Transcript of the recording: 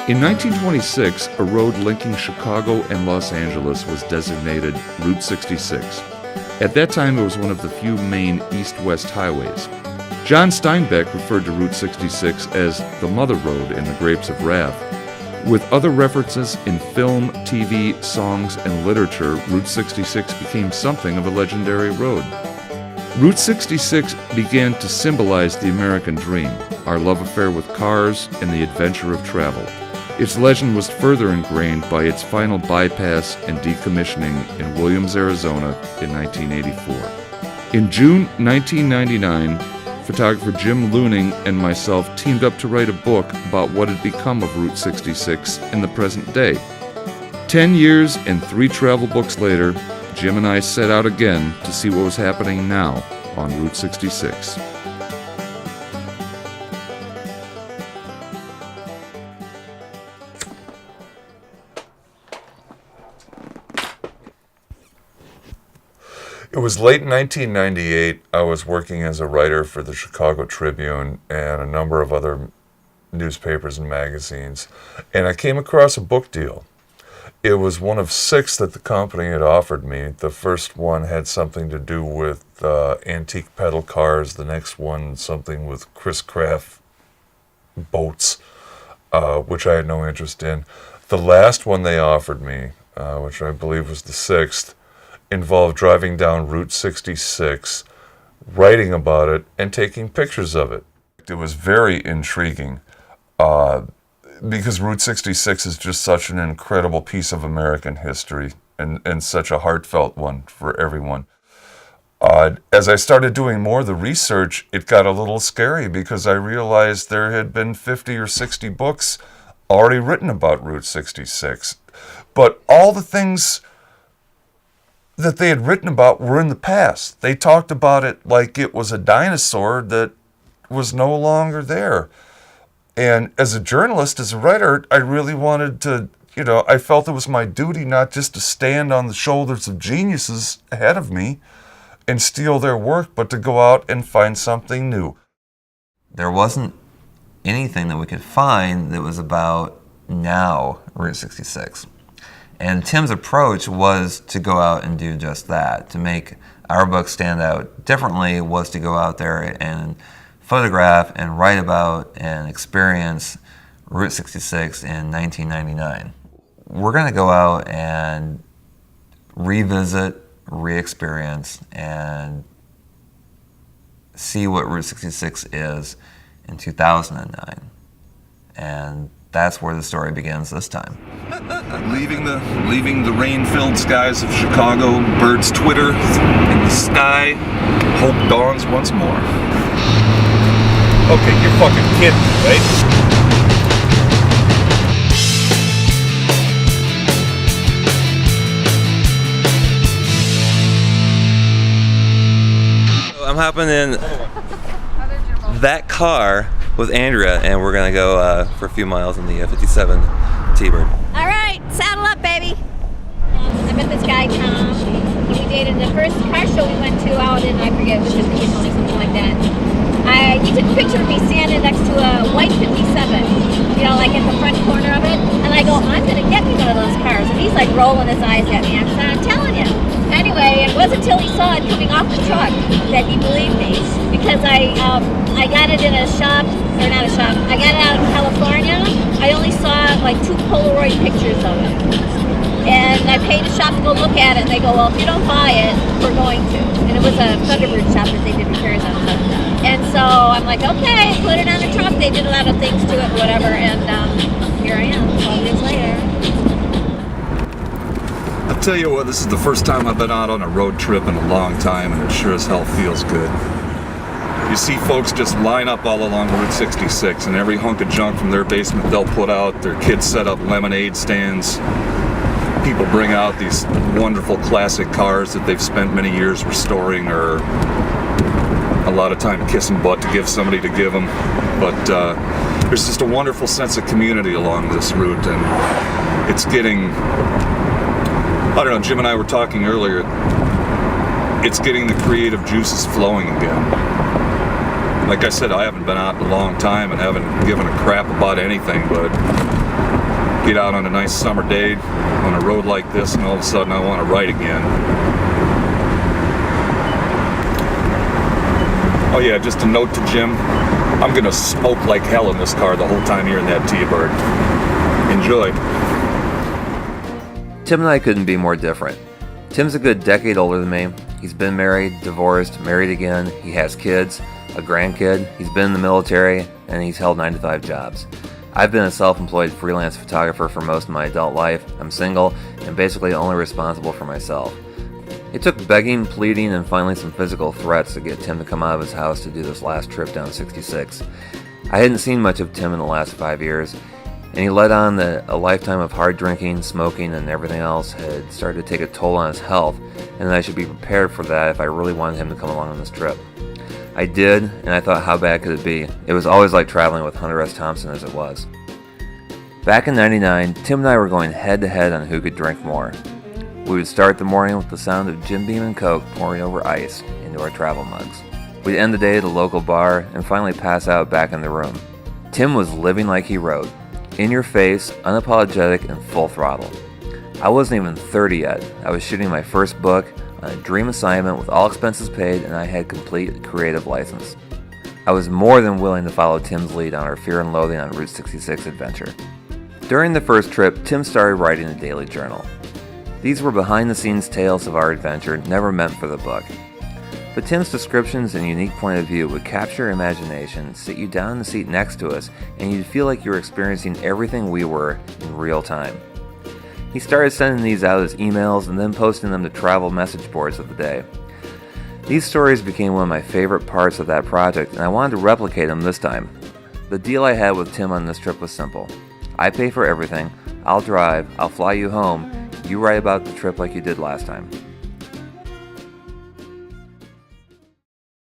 In 1926, a road linking Chicago and Los Angeles was designated Route 66. At that time, it was one of the few main east-west highways. John Steinbeck referred to Route 66 as the Mother Road in The Grapes of Wrath. With other references in film, TV, songs, and literature, Route 66 became something of a legendary road. Route 66 began to symbolize the American dream, our love affair with cars, and the adventure of travel. Its legend was further ingrained by its final bypass and decommissioning in Williams, Arizona in 1984. In June 1999, photographer Jim Looning and myself teamed up to write a book about what had become of Route 66 in the present day. 10 years and 3 travel books later, Jim and I set out again to see what was happening now on Route 66. It was late 1998. I was working as a writer for the Chicago Tribune and a number of other newspapers and magazines, and I came across a book deal. It was one of 6 that the company had offered me. The first one had something to do with antique pedal cars. The next one, something with Chris Craft boats, which I had no interest in. The last one they offered me, which I believe was the 6th, involved driving down Route 66, writing about it, and taking pictures of it. It was very intriguing because Route 66 is just such an incredible piece of American history and such a heartfelt one for everyone. As I started doing more of the research, it got a little scary because I realized there had been 50 or 60 books already written about Route 66. But all the things that they had written about were in the past. They talked about it like it was a dinosaur that was no longer there. And as a journalist, as a writer, I really wanted to, I felt it was my duty not just to stand on the shoulders of geniuses ahead of me and steal their work, but to go out and find something new. There wasn't anything that we could find that was about now Route 66. And Tim's approach was to go out and do just that. To make our book stand out differently was to go out there and photograph and write about and experience Route 66 in 1999. We're going to go out and revisit, re-experience, and see what Route 66 is in 2009. And that's where the story begins this time. Leaving the rain-filled skies of Chicago, birds twitter in the sky, hope dawns once more. Okay, you're fucking kidding me, right? I'm hopping in that car with Andrea, and we're gonna go for a few miles in the 57 T-Bird. All right, saddle up, baby. I met this guy, Tom. We dated the first car show we went to out in, I forget, it was in Piedmont or something like that. He took a picture of me standing next to a white 57, like at the front corner of it. And I go, I'm gonna get me one of those cars. And he's like rolling his eyes at me. I'm telling you. Anyway, it wasn't until he saw it coming off the truck that he believed me. Because I got it in a shop, or not a shop, I got it out of California. I only saw like 2 Polaroid pictures of it. And I paid the shop to go look at it, and they go, well, if you don't buy it, we're going to. And it was a Thunderbird shop that they did repairs on. And so I'm like, okay, put it on the truck. They did a lot of things to it, whatever, and here I am, 12 years later. I'll tell you what, this is the first time I've been out on a road trip in a long time, and it sure as hell feels good. You see folks just line up all along Route 66, and every hunk of junk from their basement they'll put out. Their kids set up lemonade stands. People bring out these wonderful classic cars that they've spent many years restoring or a lot of time kissing butt to give somebody to give them. But there's just a wonderful sense of community along this route, and it's getting, I don't know, Jim and I were talking earlier, it's getting the creative juices flowing again. Like I said, I haven't been out in a long time and haven't given a crap about anything, but get out on a nice summer day on a road like this, and all of a sudden I want to ride again. Oh yeah, just a note to Jim. I'm gonna smoke like hell in this car the whole time you're in that T-Bird. Enjoy. Tim and I couldn't be more different. Tim's a good decade older than me. He's been married, divorced, married again. He has kids, a grandkid. He's been in the military, and he's held 9 to 5 jobs. I've been a self-employed freelance photographer for most of my adult life. I'm single and basically only responsible for myself. It took begging, pleading, and finally some physical threats to get Tim to come out of his house to do this last trip down 66. I hadn't seen much of Tim in the last 5 years, and he let on that a lifetime of hard drinking, smoking, and everything else had started to take a toll on his health, and that I should be prepared for that if I really wanted him to come along on this trip. I did, and I thought, how bad could it be? It was always like traveling with Hunter S. Thompson as it was. Back in '99, Tim and I were going head to head on who could drink more. We would start the morning with the sound of Jim Beam and Coke pouring over ice into our travel mugs. We'd end the day at a local bar and finally pass out back in the room. Tim was living like he wrote, in your face, unapologetic, and full throttle. I wasn't even 30 yet. I was shooting my first book on a dream assignment with all expenses paid, and I had complete creative license. I was more than willing to follow Tim's lead on our Fear and Loathing on Route 66 adventure. During the first trip, Tim started writing a daily journal. These were behind-the-scenes tales of our adventure, never meant for the book. But Tim's descriptions and unique point of view would capture your imagination, sit you down in the seat next to us, and you'd feel like you were experiencing everything we were in real time. He started sending these out as emails and then posting them to travel message boards of the day. These stories became one of my favorite parts of that project, and I wanted to replicate them this time. The deal I had with Tim on this trip was simple. I pay for everything, I'll drive, I'll fly you home, you write about the trip like you did last time.